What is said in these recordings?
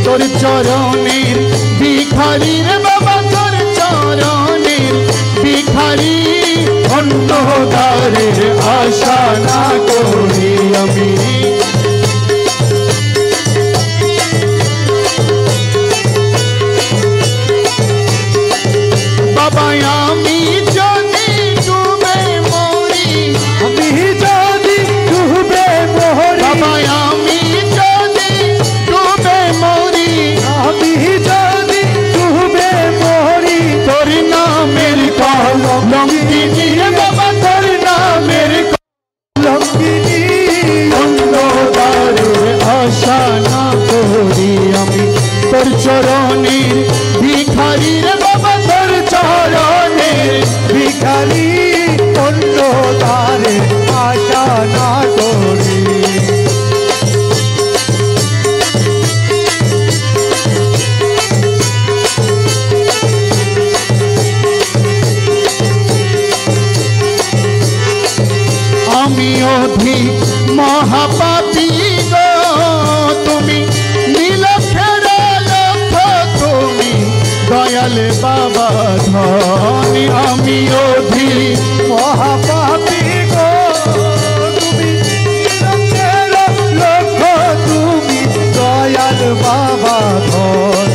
তোর চরণের ভিখারি রে বাবা তোর চরণের ভিখারি অন্য দ্বারের আশা না করি আমি বাবা আমি যদি ডুবে মরি আমি যদি ডুবে মরি বাবা আমি যদি ডুবে মরি আমি যদি ডুবে মরি তোর নামের কলঙ্কিনী বাবা তোর নামের কলঙ্কিনী অন্য দ্বারের আশা না করি আমি তোর চরণের ভিখারি রে বাবা তোর চরণের ভিখারি অন্য দ্বারের আশা না করি আমি অধিক মহাপাপী গো তুমি নীলক্ষের লক্ষ তুমি দয়াল বাবা ধনী আমি অধিক মহাপাপী গো তুমি নীলক্ষের লক্ষ তুমি দয়াল বাবা ধন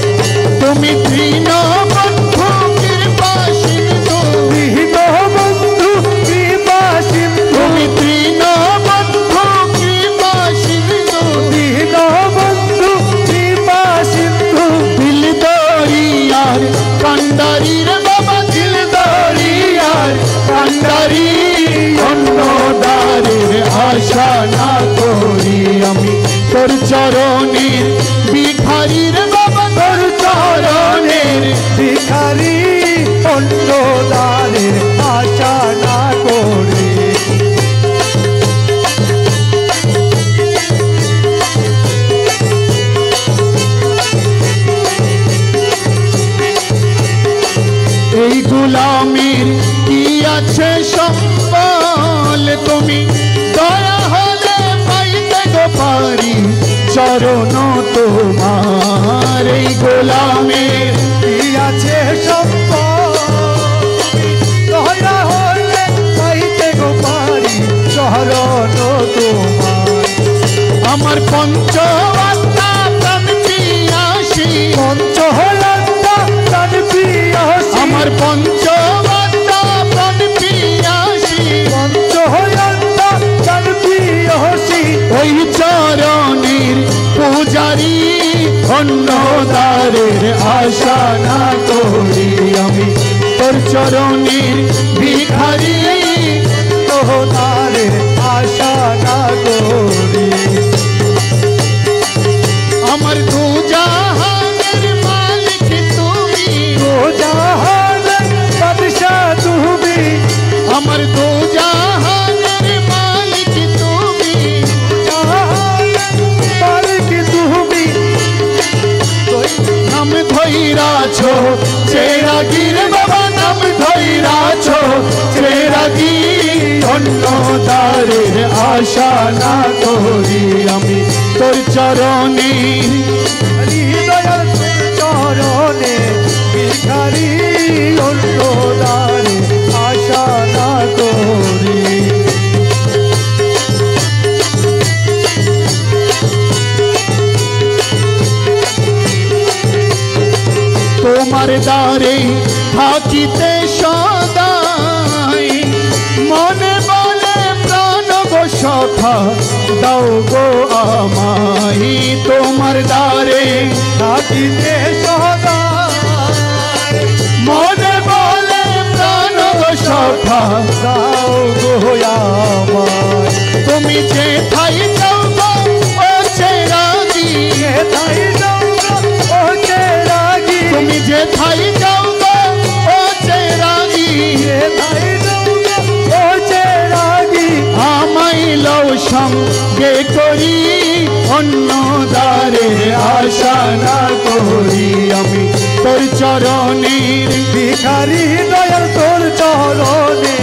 তুমি তৃণ বন্ধু কৃপা সিন্ধু দীন বন্ধু কৃপা সিন্ধু তুমি তৃণ বন্ধু কৃপা সিন্ধু দীন বন্ধু কৃপা সিন্ধু দিল দরিয়ার কান্ডারি রে বাবা দিল দরিয়ার কান্ডারি অন্য দ্বারের আশা না করি আমি তোর চরণের ভিখারি রে বাবা তোর চরণের ভিখারি অন্য দ্বারের আশা না করি এই গোলামীর কি আছে সম্বল তুমি দয়া হলে পাইতে গো পারি চরণ তোমার এই গোলামীর কি আছে সম্বল দয়া হলে পাইতে গো পারি চরণ তোমার আমার পঞ্চ আত্মা প্রাণ পিয়াসী পঞ্চ আত্মা প্রাণ পিয়াসী আমার পঞ্চ আত্মা প্রাণ পিয়াসী পঞ্চ আত্মা প্রাণ পিয়াসী ওই চরণের পূজারি অন্য দ্বারের আশা না করি আমি তোর চরণের ভিখারি অন্য দ্বারের আশা না করি আমার দু জাহানের মালিক তুমি দু জাহানের বাদশা তুমি আমার দু জাহানের মালিক তুমি মালিক তুমি নাম ধইরাছো চেরাগি রে বাবা নাম ধইরাছো চেরাগি অন্য দ্বারের আশা না করি আমি তোর চরণের হৃদয়ের চরণে ভিখারি অন্য দ্বারের আশা না করি তোমার দ্বারে থাকিতে সদাই মনে বলে প্রাণ গো সখা দাও গো আমায় তোমার দ্বারে থাকিতে সদাই মনে বলে প্রাণ গো সখা দাও গো আমায় তুমি যে ঠাই যাও গো ও চেরাগি ঠাই যাও গো ও চেরাগি তুমি যে ঠাই যাও গো ও চেরাগি ঠাই যাও গো ও চেরাগি আমায় লও সঙ্গে করি অন্য দ্বারের আশা না করি আমি তোর চরণের ভিখারি দয়াল তোর চরণে